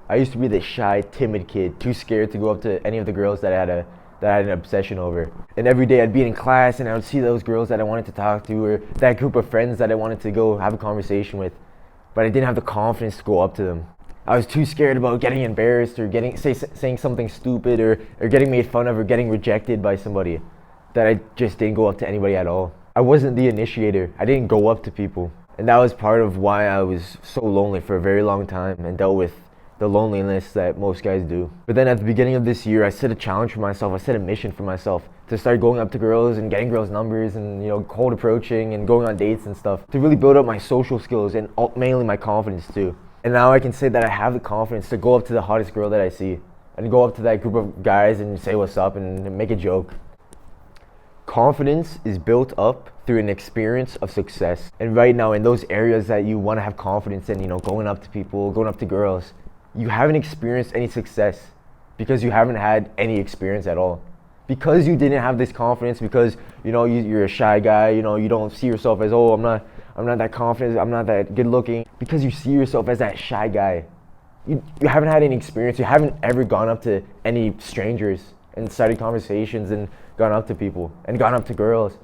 I used to be this shy, timid kid, too scared to go up to any of the girls that I had an obsession over. And every day I'd be in class and I would see those girls that I wanted to talk to, or that group of friends that I wanted to go have a conversation with, but I didn't have the confidence to go up to them. I was too scared about getting embarrassed or saying something stupid, or getting made fun of, or getting rejected by somebody, that I just didn't go up to anybody at all. I wasn't the initiator. I didn't go up to people. And that was part of why I was so lonely for a very long time and dealt with the loneliness that most guys do. But then at the beginning of this year, I set a challenge for myself. I set a mission for myself to start going up to girls and getting girls' numbers, and cold approaching and going on dates and stuff, to really build up my social skills and mainly my confidence too. And now I can say that I have the confidence to go up to the hottest girl that I see and go up to that group of guys and say what's up and make a joke. Confidence is built up through an experience of success. And right now, in those areas that you want to have confidence in, going up to people, going up to girls, you haven't experienced any success because you haven't had any experience at all. Because you didn't have this confidence, because you're a shy guy, you don't see yourself as, I'm not that confident, I'm not that good looking. Because you see yourself as that shy guy. You haven't had any experience. You haven't ever gone up to any strangers and started conversations and gone up to people and gone up to girls.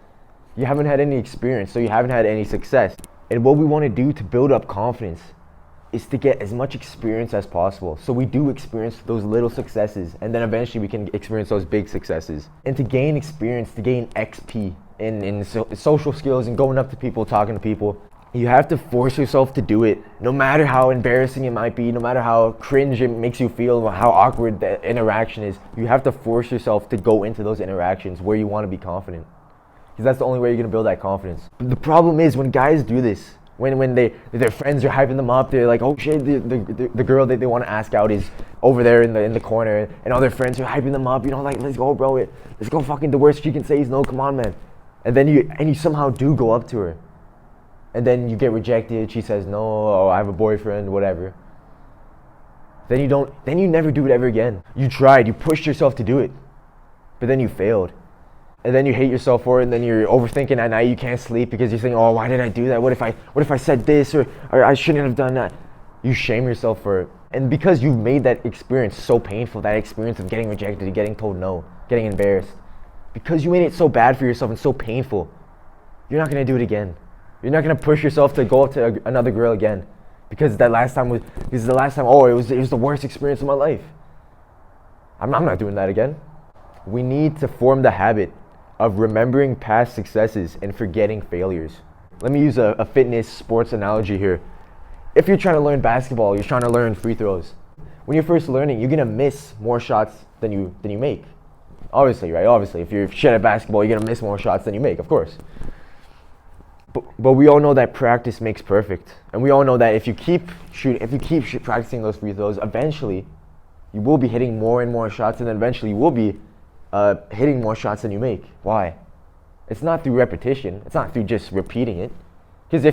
You haven't had any experience, so you haven't had any success. And what we want to do to build up confidence is to get as much experience as possible. So we do experience those little successes, and then eventually we can experience those big successes. And to gain experience, to gain XP in social skills and going up to people, talking to people, you have to force yourself to do it. No matter how embarrassing it might be, no matter how cringe it makes you feel, how awkward the interaction is, you have to force yourself to go into those interactions where you want to be confident. Because that's the only way you're going to build that confidence. But the problem is when guys do this, when their friends are hyping them up, they're like, oh shit, the girl that they want to ask out is over there in the corner, and all their friends are hyping them up, like, let's go bro, let's go, fucking the worst she can say is no, come on man. And then you somehow do go up to her, and then you get rejected, she says no, oh I have a boyfriend, whatever. Then you never do it ever again. You tried, you pushed yourself to do it, but then you failed. And then you hate yourself for it, and then you're overthinking at night, you can't sleep because you're thinking, oh, why did I do that? What if I said this, or I shouldn't have done that? You shame yourself for it. And because you've made that experience so painful, that experience of getting rejected, getting told no, getting embarrassed, because you made it so bad for yourself and so painful, you're not gonna do it again. You're not gonna push yourself to go up to another girl again because the last time, oh, it was the worst experience of my life. I'm not doing that again. We need to form the habit of remembering past successes and forgetting failures. Let me use a fitness sports analogy here. If you're trying to learn basketball, you're trying to learn free throws. When you're first learning, you're gonna miss more shots than you make. Obviously, right? Obviously, if you're shit at basketball, you're gonna miss more shots than you make, of course. But we all know that practice makes perfect, and we all know that if you keep practicing those free throws, eventually you will be hitting more and more shots, and then eventually you will be hitting more shots than you make. Why? It's not through repetition. It's not through just repeating it. Because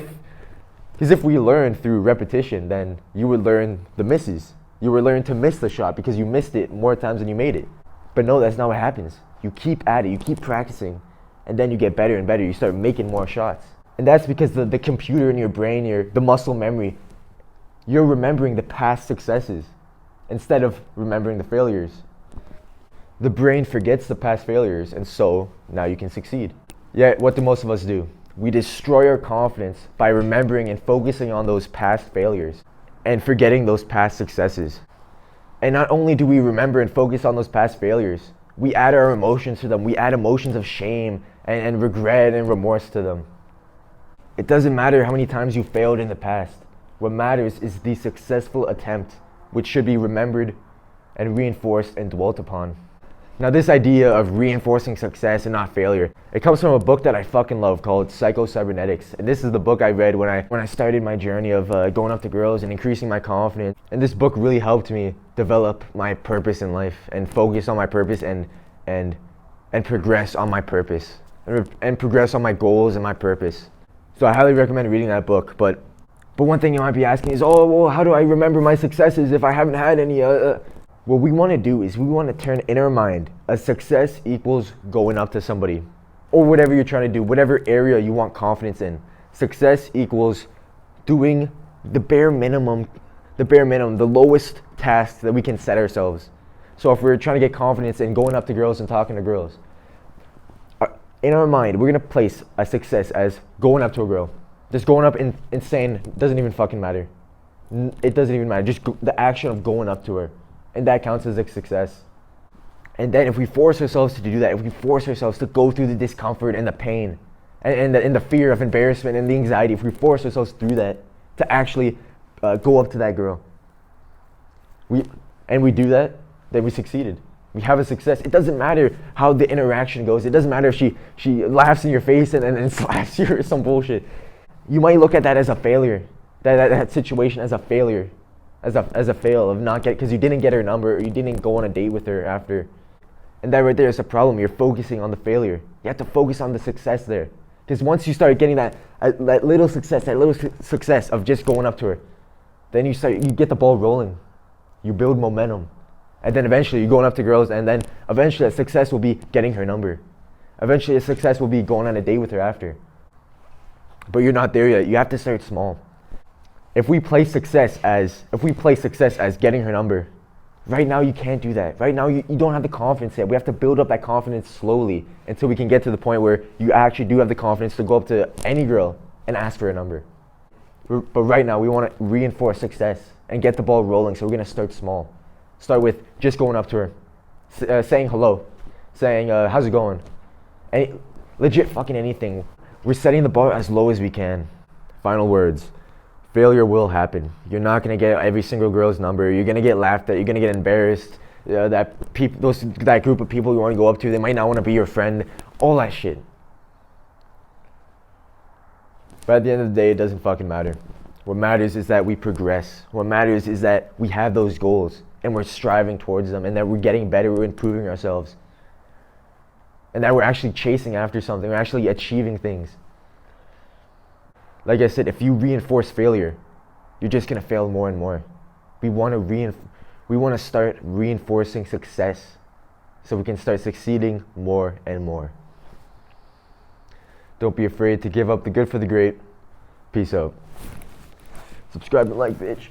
if we learn through repetition, then you would learn the misses. You would learn to miss the shot because you missed it more times than you made it. But no, that's not what happens. You keep at it. You keep practicing, and then you get better and better. You start making more shots. And that's because the computer in your brain, the muscle memory, you're remembering the past successes instead of remembering the failures. The brain forgets the past failures, and so now you can succeed. Yet, what do most of us do? We destroy our confidence by remembering and focusing on those past failures and forgetting those past successes. And not only do we remember and focus on those past failures, we add our emotions to them. We add emotions of shame and regret and remorse to them. It doesn't matter how many times you failed in the past. What matters is the successful attempt, which should be remembered and reinforced and dwelt upon. Now, this idea of reinforcing success and not failure, it comes from a book that I fucking love called Psycho-Cybernetics. And this is the book I read when I started my journey of going up to girls and increasing my confidence. And this book really helped me develop my purpose in life and focus on my purpose and progress on my purpose and progress on my goals and my purpose. So I highly recommend reading that book. But one thing you might be asking is, oh, well, how do I remember my successes if I haven't had any? What we want to do is we want to turn in our mind a success equals going up to somebody, or whatever you're trying to do, whatever area you want confidence in. Success equals doing the bare minimum the bare minimum, the lowest task that we can set ourselves. So if we're trying to get confidence in going up to girls and talking to girls, in our mind, we're gonna place a success as going up to a girl. Just going up and saying, doesn't even fucking matter. It doesn't even matter. Just the action of going up to her. And that counts as a success. And then if we force ourselves to do that, if we force ourselves to go through the discomfort and the pain and the fear of embarrassment and the anxiety, if we force ourselves through that to actually go up to that girl, we do that, then we succeeded. We have a success. It doesn't matter how the interaction goes. It doesn't matter if she laughs in your face and slaps you or some bullshit. You might look at that as a failure, that situation as a failure, as a fail of not because you didn't get her number or you didn't go on a date with her after. And that right there is a problem. You're focusing on the failure. You have to focus on the success there. Because once you start getting that little success of just going up to her, then you get the ball rolling. You build momentum. And then eventually you're going up to girls, and then eventually a success will be getting her number. Eventually a success will be going on a date with her after. But you're not there yet. You have to start small. If we place success as getting her number, right now you can't do that. Right now you don't have the confidence yet. We have to build up that confidence slowly until we can get to the point where you actually do have the confidence to go up to any girl and ask for a number. But right now we want to reinforce success and get the ball rolling, so we're going to start small. Start with just going up to her, saying hello, saying how's it going? Legit fucking anything. We're setting the bar as low as we can. Final words. Failure will happen. You're not going to get every single girl's number. You're going to get laughed at. You're going to get embarrassed. That group of people you want to go up to, they might not want to be your friend. All that shit. But at the end of the day, it doesn't fucking matter. What matters is that we progress. What matters is that we have those goals and we're striving towards them, and that we're getting better, we're improving ourselves. And that we're actually chasing after something, we're actually achieving things. Like I said, if you reinforce failure, you're just gonna fail more and more. We want to start reinforcing success so we can start succeeding more and more. Don't be afraid to give up the good for the great. Peace out. Subscribe and like, bitch.